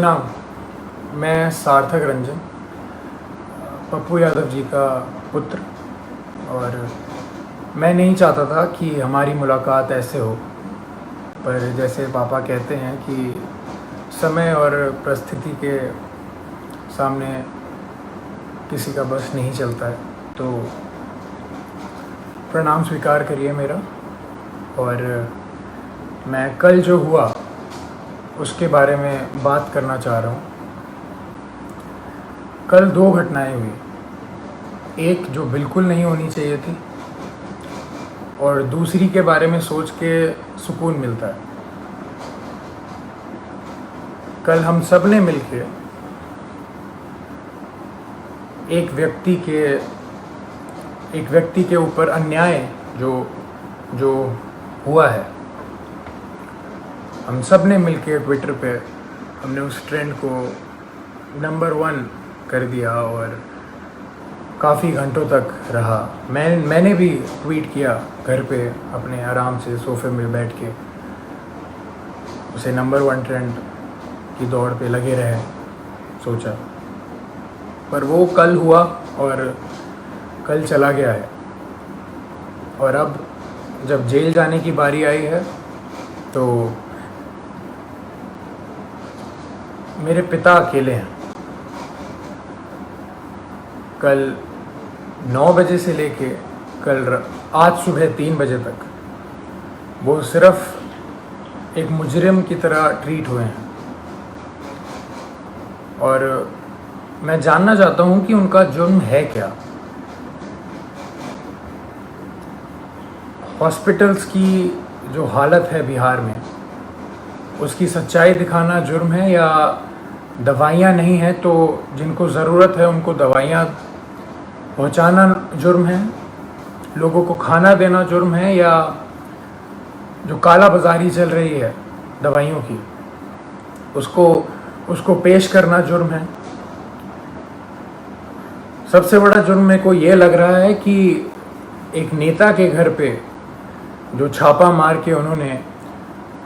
प्रणाम। मैं सार्थक रंजन, पप्पू यादव जी का पुत्र, और मैं नहीं चाहता था कि हमारी मुलाकात ऐसे हो, पर जैसे पापा कहते हैं कि समय और परिस्थिति के सामने किसी का बस नहीं चलता है, तो प्रणाम स्वीकार करिए मेरा। और मैं कल जो हुआ उसके बारे में बात करना चाह रहा हूँ। कल दो घटनाएं हुई, एक जो बिल्कुल नहीं होनी चाहिए थी और दूसरी के बारे में सोच के सुकून मिलता है। कल हम सब ने मिलके एक व्यक्ति के ऊपर अन्याय जो हुआ है, हम सब ने मिलके ट्विटर पे हमने उस ट्रेंड को नंबर 1 कर दिया और काफ़ी घंटों तक रहा। मैंने भी ट्वीट किया घर पे अपने आराम से सोफे में बैठ के, उसे नंबर 1 ट्रेंड की दौड़ पे लगे रहे सोचा। पर वो कल हुआ और कल चला गया है, और अब जब जेल जाने की बारी आई है तो मेरे पिता अकेले हैं। कल 9 बजे से लेके आज सुबह 3 बजे तक वो सिर्फ एक मुजरिम की तरह ट्रीट हुए हैं, और मैं जानना चाहता हूँ कि उनका जुर्म है क्या। हॉस्पिटल्स की जो हालत है बिहार में, उसकी सच्चाई दिखाना जुर्म है, या दवाइयाँ नहीं हैं तो जिनको ज़रूरत है उनको दवाइयाँ पहुँचाना जुर्म है, लोगों को खाना देना जुर्म है, या जो काला बाजारी चल रही है दवाइयों की उसको पेश करना जुर्म है। सबसे बड़ा जुर्म मेरे को ये लग रहा है कि एक नेता के घर पे जो छापा मार के उन्होंने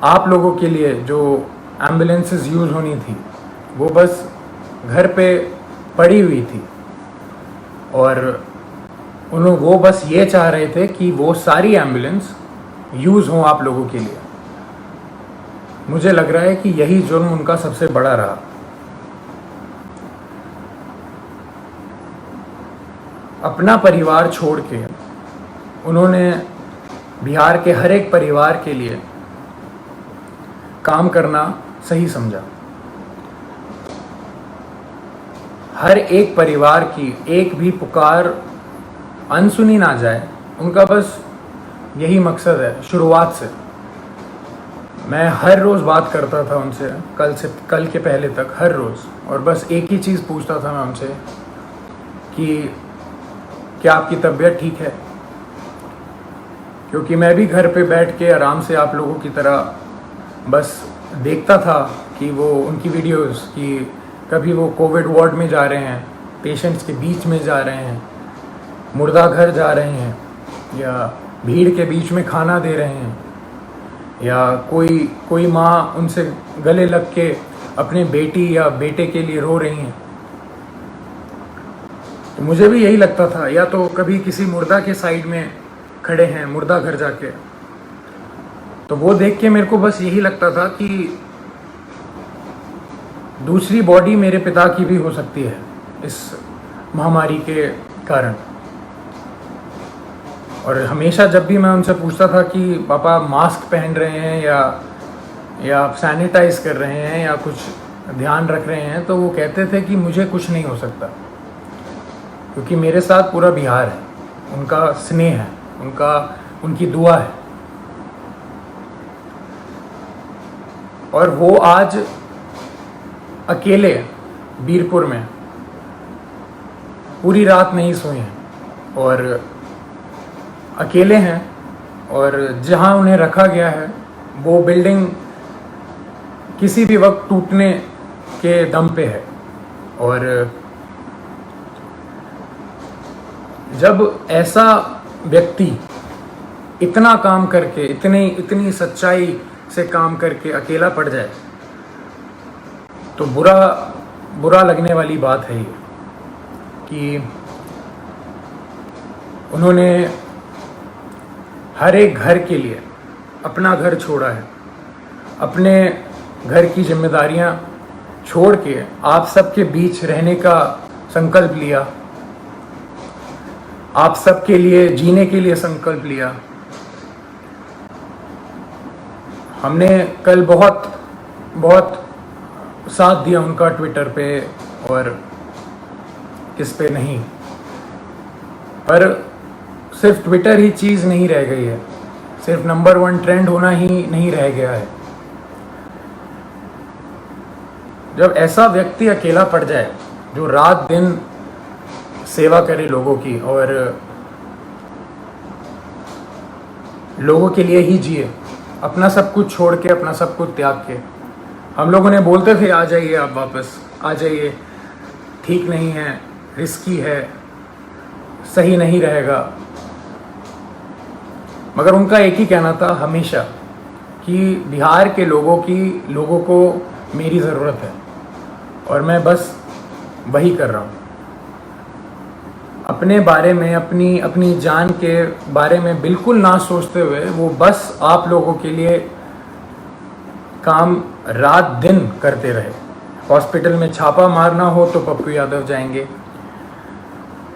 आप लोगों के लिए जो एम्बुलेंसेस यूज़ होनी थी वो बस घर पे पड़ी हुई थी, और वो बस ये चाह रहे थे कि वो सारी एम्बुलेंस यूज़ हों आप लोगों के लिए। मुझे लग रहा है कि यही जुर्म उनका सबसे बड़ा रहा। अपना परिवार छोड़ के उन्होंने बिहार के हर एक परिवार के लिए काम करना सही समझा। हर एक परिवार की एक भी पुकार अनसुनी ना जाए, उनका बस यही मकसद है। शुरुआत से मैं हर रोज़ बात करता था उनसे, कल के पहले तक हर रोज़, और बस एक ही चीज़ पूछता था मैं उनसे कि क्या आपकी तबीयत ठीक है, क्योंकि मैं भी घर पे बैठ के आराम से आप लोगों की तरह बस देखता था कि वो उनकी वीडियोस कि कभी वो कोविड वार्ड में जा रहे हैं, पेशेंट्स के बीच में जा रहे हैं, मुर्दा घर जा रहे हैं, या भीड़ के बीच में खाना दे रहे हैं, या कोई माँ उनसे गले लग के अपने बेटी या बेटे के लिए रो रही हैं। तो मुझे भी यही लगता था, या तो कभी किसी मुर्दा के साइड में खड़े हैं मुर्दा घर जाके, तो वो देख के मेरे को बस यही लगता था कि दूसरी बॉडी मेरे पिता की भी हो सकती है इस महामारी के कारण। और हमेशा जब भी मैं उनसे पूछता था कि पापा मास्क पहन रहे हैं या सैनिटाइज कर रहे हैं या कुछ ध्यान रख रहे हैं, तो वो कहते थे कि मुझे कुछ नहीं हो सकता, क्योंकि मेरे साथ पूरा बिहार है, उनका स्नेह है, उनकी दुआ है। और वो आज अकेले बीरपुर में पूरी रात नहीं सोए हैं और अकेले हैं, और जहां उन्हें रखा गया है वो बिल्डिंग किसी भी वक्त टूटने के दम पे है। और जब ऐसा व्यक्ति इतना काम करके, इतनी सच्चाई से काम करके अकेला पड़ जाए, तो बुरा लगने वाली बात है ये कि उन्होंने हर एक घर के लिए अपना घर छोड़ा है, अपने घर की जिम्मेदारियां छोड़ के आप सबके बीच रहने का संकल्प लिया, आप सबके लिए जीने के लिए संकल्प लिया। हमने कल बहुत साथ दिया उनका ट्विटर पे और किस पे नहीं, पर सिर्फ ट्विटर ही चीज़ नहीं रह गई है, सिर्फ नंबर 1 ट्रेंड होना ही नहीं रह गया है। जब ऐसा व्यक्ति अकेला पड़ जाए जो रात दिन सेवा करे लोगों की और लोगों के लिए ही जिए, अपना सब कुछ छोड़ के, अपना सब कुछ त्याग के। हम लोगों ने बोलते थे आ जाइए, आप वापस आ जाइए, ठीक नहीं है, रिस्की है, सही नहीं रहेगा, मगर उनका एक ही कहना था हमेशा कि बिहार के लोगों को मेरी ज़रूरत है और मैं बस वही कर रहा हूँ। अपने बारे में, अपनी जान के बारे में बिल्कुल ना सोचते हुए वो बस आप लोगों के लिए काम रात दिन करते रहे। हॉस्पिटल में छापा मारना हो तो पप्पू यादव जाएंगे,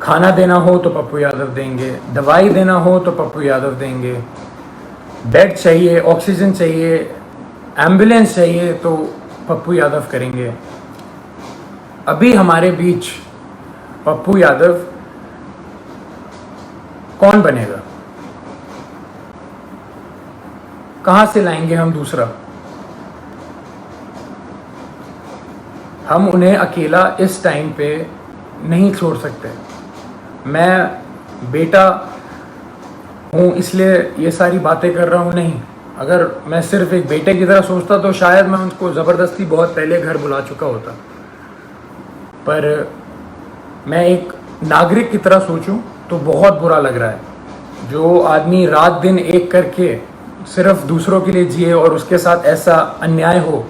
खाना देना हो तो पप्पू यादव देंगे, दवाई देना हो तो पप्पू यादव देंगे, बेड चाहिए, ऑक्सीजन चाहिए, एम्बुलेंस चाहिए तो पप्पू यादव करेंगे। अभी हमारे बीच पप्पू यादव कौन बनेगा? कहां से लाएंगे हम दूसरा? हम उन्हें अकेला इस टाइम पे नहीं छोड़ सकते। मैं बेटा हूँ इसलिए ये सारी बातें कर रहा हूँ, नहीं। अगर मैं सिर्फ एक बेटे की तरह सोचता तो शायद मैं उनको ज़बरदस्ती बहुत पहले घर बुला चुका होता, पर मैं एक नागरिक की तरह सोचूं तो बहुत बुरा लग रहा है। जो आदमी रात दिन एक करके सिर्फ दूसरों के लिए जिए और उसके साथ ऐसा अन्याय हो,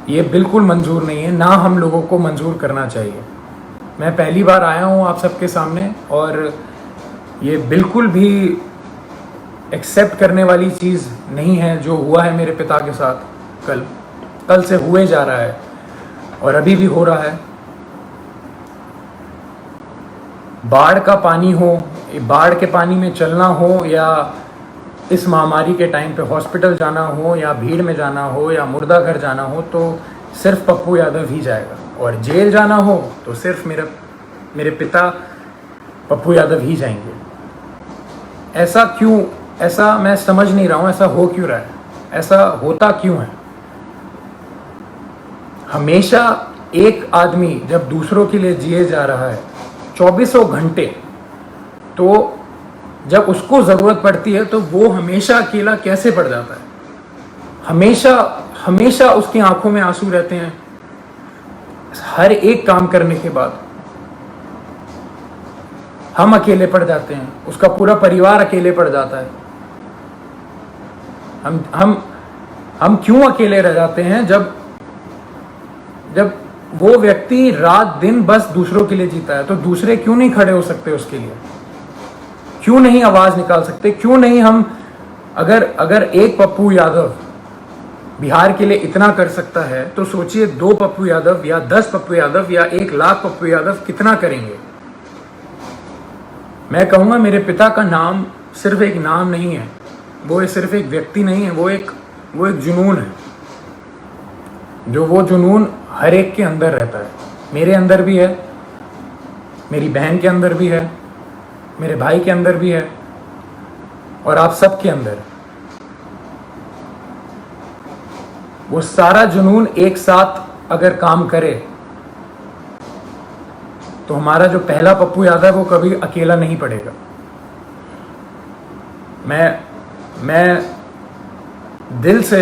ये बिल्कुल मंजूर नहीं है, ना हम लोगों को मंजूर करना चाहिए। मैं पहली बार आया हूँ आप सबके सामने और ये बिल्कुल भी एक्सेप्ट करने वाली चीज़ नहीं है जो हुआ है मेरे पिता के साथ। कल से हुए जा रहा है और अभी भी हो रहा है। बाढ़ का पानी हो, बाढ़ के पानी में चलना हो, या इस महामारी के टाइम पे हॉस्पिटल जाना हो, या भीड़ में जाना हो, या मुर्दा घर जाना हो, तो सिर्फ पप्पू यादव ही जाएगा। और जेल जाना हो तो सिर्फ मेरे पिता पप्पू यादव ही जाएंगे। ऐसा क्यों? ऐसा मैं समझ नहीं रहा हूँ, ऐसा हो क्यों रहा है? ऐसा होता क्यों है? हमेशा एक आदमी जब दूसरों के लिए जिए जा रहा है 2400 घंटे, तो जब उसको ज़रूरत पड़ती है तो वो हमेशा अकेला कैसे पड़ जाता है? हमेशा उसकी आंखों में आंसू रहते हैं हर एक काम करने के बाद। हम अकेले पड़ जाते हैं, उसका पूरा परिवार अकेले पड़ जाता है। हम क्यों अकेले रह जाते हैं जब वो व्यक्ति रात दिन बस दूसरों के लिए जीता है? तो दूसरे क्यों नहीं खड़े हो सकते उसके लिए? क्यों नहीं आवाज निकाल सकते? क्यों नहीं हम, अगर एक पप्पू यादव बिहार के लिए इतना कर सकता है तो सोचिए 2 पप्पू यादव या 10 पप्पू यादव या 1 लाख पप्पू यादव कितना करेंगे। मैं कहूँगा मेरे पिता का नाम सिर्फ एक नाम नहीं है, वो सिर्फ एक व्यक्ति नहीं है, वो एक जुनून है। जो वो जुनून हर एक के अंदर रहता है। मेरे अंदर भी है, मेरी बहन के अंदर भी है, मेरे भाई के अंदर भी है, और आप सब के अंदर। वो सारा जुनून एक साथ अगर काम करे तो हमारा जो पहला पप्पू यादव है वो कभी अकेला नहीं पड़ेगा। मैं दिल से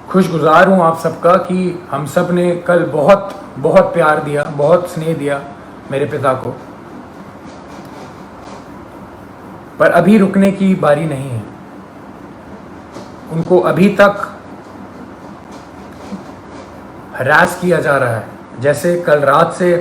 खुशगुजार हूँ आप सबका कि हम सब ने कल बहुत बहुत प्यार दिया, बहुत स्नेह दिया मेरे पिता को, पर अभी रुकने की बारी नहीं है। उनको अभी तक हरास किया जा रहा है। जैसे कल रात से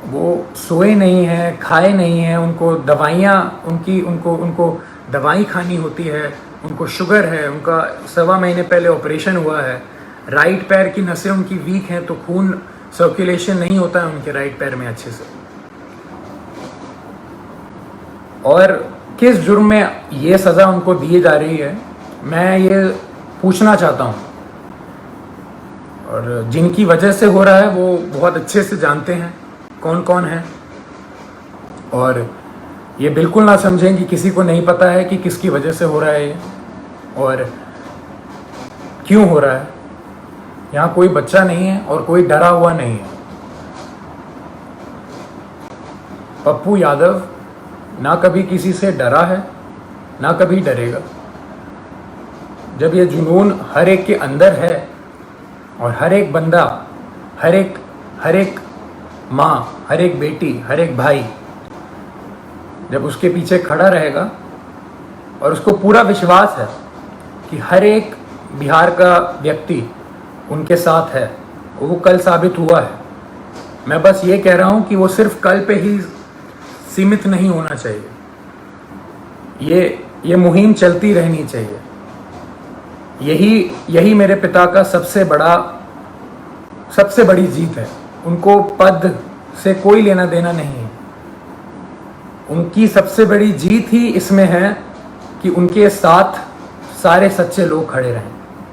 वो सोए नहीं हैं, खाए नहीं हैं, उनको दवाइयाँ उनको दवाई खानी होती है, उनको शुगर है, उनका 1.25 महीने पहले ऑपरेशन हुआ है, राइट पैर की नसें उनकी वीक हैं तो खून सर्कुलेशन नहीं होता है उनके राइट पैर में अच्छे से। और किस जुर्म में ये सज़ा उनको दी जा रही है, मैं ये पूछना चाहता हूँ। और जिनकी वजह से हो रहा है वो बहुत अच्छे से जानते हैं कौन कौन है, और ये बिल्कुल ना समझें कि किसी को नहीं पता है कि किसकी वजह से हो रहा है ये और क्यों हो रहा है। यहाँ कोई बच्चा नहीं है और कोई डरा हुआ नहीं है। पप्पू यादव ना कभी किसी से डरा है, ना कभी डरेगा। जब ये जुनून हर एक के अंदर है और हर एक बंदा, हर एक माँ, हर एक बेटी, हर एक भाई जब उसके पीछे खड़ा रहेगा और उसको पूरा विश्वास है कि हर एक बिहार का व्यक्ति उनके साथ है, वो कल साबित हुआ है। मैं बस ये कह रहा हूँ कि वो सिर्फ कल पे ही सीमित नहीं होना चाहिए, ये मुहिम चलती रहनी चाहिए। यही मेरे पिता का सबसे बड़ी जीत है। उनको पद से कोई लेना देना नहीं है। उनकी सबसे बड़ी जीत ही इसमें है कि उनके साथ सारे सच्चे लोग खड़े रहें,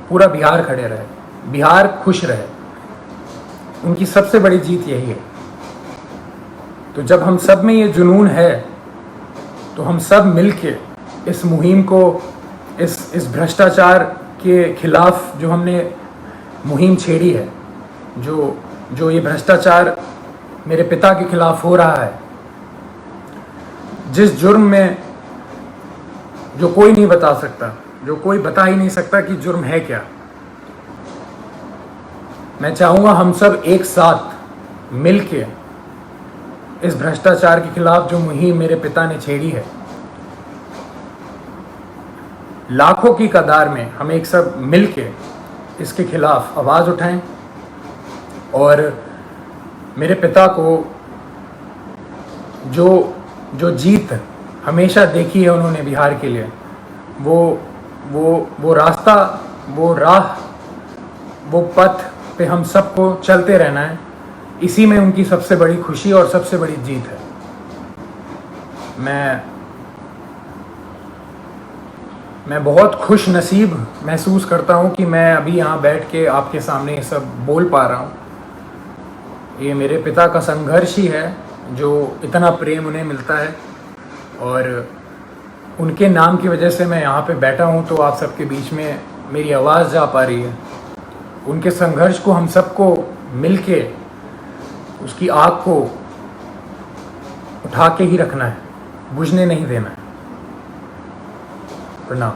पूरा बिहार खड़े रहे, बिहार खुश रहे। उनकी सबसे बड़ी जीत यही है। तो जब हम सब में ये जुनून है तो हम सब मिलके इस मुहिम को, इस भ्रष्टाचार के खिलाफ जो हमने मुहिम छेड़ी है, जो ये भ्रष्टाचार मेरे पिता के खिलाफ हो रहा है, जिस जुर्म में जो कोई नहीं बता सकता, जो कोई बता ही नहीं सकता कि जुर्म है क्या। मैं चाहूँगा हम सब एक साथ मिलके इस भ्रष्टाचार के खिलाफ जो मुहिम मेरे पिता ने छेड़ी है, लाखों की कतार में हम एक सब मिलके इसके खिलाफ आवाज़ उठाएं और मेरे पिता को जो जीत हमेशा देखी है उन्होंने बिहार के लिए, वो रास्ता, वो राह, वो पथ पे हम सबको चलते रहना है। इसी में उनकी सबसे बड़ी खुशी और सबसे बड़ी जीत है। मैं बहुत खुश नसीब महसूस करता हूँ कि मैं अभी यहाँ बैठ के आपके सामने ये सब बोल पा रहा हूँ। ये मेरे पिता का संघर्ष ही है जो इतना प्रेम उन्हें मिलता है, और उनके नाम की वजह से मैं यहाँ पे बैठा हूँ तो आप सबके बीच में मेरी आवाज़ जा पा रही है। उनके संघर्ष को हम सबको मिलके उसकी आग को उठा के ही रखना है, बुझने नहीं देना है। प्रणाम।